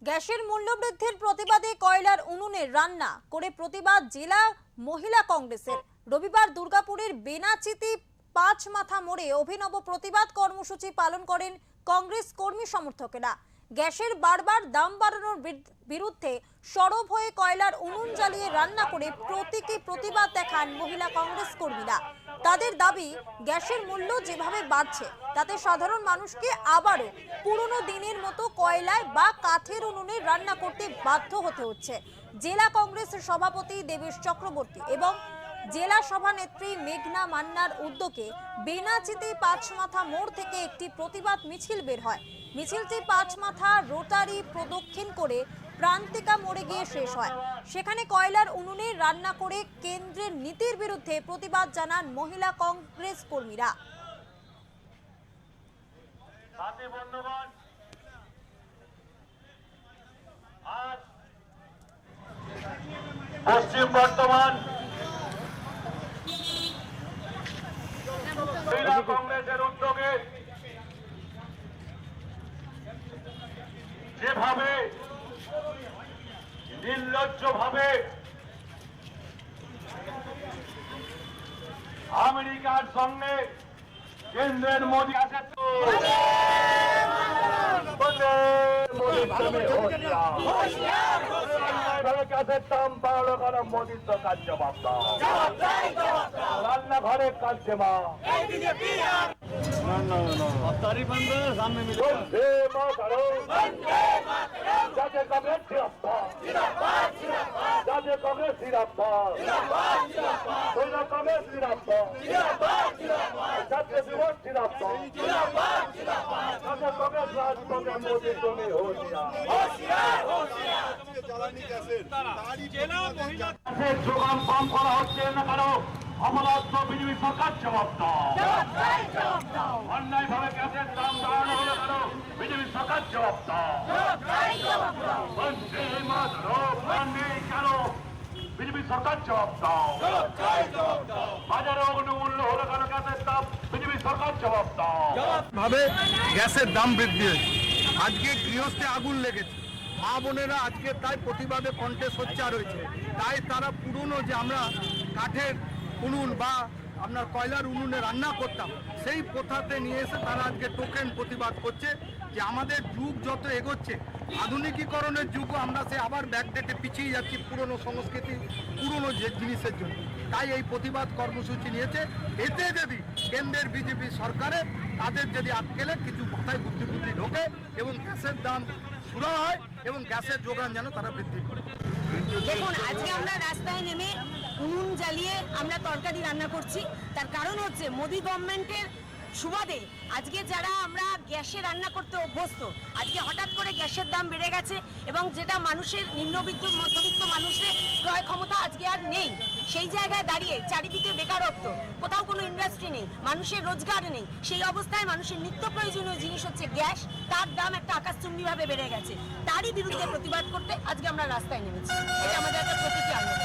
গ্যাসের মূল্য বৃদ্ধির প্রতিবাদে কয়লার উনুনে রান্না করে প্রতিবাদ জেলা মহিলা কংগ্রেসের। রবিবার দুর্গাপুরের বেনাচিতি পাঁচমাথা মোড়ে অভিনব প্রতিবাদ কর্মসূচি পালন করেন কংগ্রেস কর্মী সমর্থকেরা। গ্যাসের বারবার দাম বাড়ানোর বিরুদ্ধে সরব হয়ে কয়লার উনুন জ্বালিয়ে রান্না করে প্রতীকী প্রতিবাদ দেখান মহিলা কংগ্রেস কর্মীরা। তাদের দাবি, গ্যাসের মূল্য যেভাবে বাড়ছে তাতে সাধারণ মানুষকে আবারও পুরনো দিনের মতো কয়লায় বা কাঠের উনুনে রান্না করতে বাধ্য হতে হচ্ছে। জেলা কংগ্রেসের সভাপতি দেবেশ চক্রবর্তী এবং জেলা সভানেত্রী মেঘনা মান্নার উদ্যোগে বেনাচিতি পাঁচমাথা মোড় থেকে একটি প্রতিবাদ মিছিল বের হয়। মিছিলটি পাঁচমাথা রোটারি প্রদক্ষিণ করে প্রান্তিকা মোড়ে গিয়ে শেষ হয়। সেখানে কয়লার উনুনে রান্না করে কেন্দ্রের নীতির বিরুদ্ধে প্রতিবাদ জানান মহিলা কংগ্রেস কর্মীরা। পশ্চিম বর্ধমান মহিলা কংগ্রেসের উদ্যোগে যেভাবে নির্লজ্জভাবে আমেরিকার সঙ্গে কেন্দ্রের মোদী আছে গ্যাসের দাম বাড়ানো কেন? মোদীর তো কাজ জবাব দাও। রান্নাঘরে কাজছে মা জাতীয় কংগ্রেস জিরাফার, জাতীয় কংগ্রেস জিরাফার, মহিলা কংগ্রেস জিরাফার, জাতীয় যুবক জিরাফার, জাতীয় কংগ্রেস রাজপথে মোদী তুমি গ্যাসের যোগান কম করা হচ্ছে না কেন? অমলাত্ম বিজেপি সরকার জবাব দাও। অন্যায় ভাবে গ্যাসের দাম বাড়ানো হলো কেন? বিজেপি সরকার জবাব দাও। বন্দে মাতরম নেই কেন? বিজেপি সরকার জবাব দাও। বাজারে অগ্নিমূল্য হলো কেন? গ্যাসের দাম বিজেপি সরকার জবাব দাও। ভাবে গ্যাসের দাম বৃদ্ধি হয়েছে, আজকে গৃহস্থে আগুন লেগেছে, মা বোনেরা আজকে তাই প্রতিবাদে কণ্ঠে সোচ্চার হয়েছে। তাই তারা পুরনো যে আমরা কাঠের উনুন বা আপনার কয়লার উনুনে রান্না করতাম সেই প্রথাতে নিয়ে এসে তারা আজকে টোকেন প্রতিবাদ করছে যে আমাদের যুগ যত এগোচ্ছে, আধুনিকীকরণের যুগও আমরা সে আবার ব্যাকডেটে পিছিয়ে যাচ্ছি পুরনো সংস্কৃতি পুরনো যে জিনিসের জন্য। তাই এই প্রতিবাদ কর্মসূচি নিয়েছে। এতে যদি কেন্দ্রের বিজেপি সরকারে তাদের যদি আটকেলে কিছু মাথায় বুদ্ধি ঢোকে এবং গ্যাসের দাম শুরু হয় এবং গ্যাসের যোগান যেন তারা বৃদ্ধি করে। দেখুন, আজকে আমরা রাস্তায় নেমে উনুন জ্বালিয়ে আমরা তরকারি রান্না করছি। তার কারণ হচ্ছে মোদি গভর্নমেন্টের সুবাদে আজকে যারা আমরা গ্যাসে রান্না করতে অভ্যস্ত, আজকে হঠাৎ করে গ্যাসের দাম বেড়ে গেছে এবং যেটা মানুষের নিম্নবিত্ত মধ্যবিত্ত মানুষের ক্রয় ক্ষমতা আজকে আর নেই। সেই জায়গায় দাঁড়িয়ে চারিদিকে বেকারত্ব, কোথাও কোনো ইন্ডাস্ট্রি নেই, মানুষের রোজগার নেই। সেই অবস্থায় মানুষের নিত্য প্রয়োজনীয় জিনিস হচ্ছে গ্যাস, তার দাম একটা আকাশচুম্বীভাবে বেড়ে গেছে। তারই বিরুদ্ধে প্রতিবাদ করতে আজকে আমরা রাস্তায় নেমেছি। এটা আমাদের একটা প্রতীকী আন্দোলন।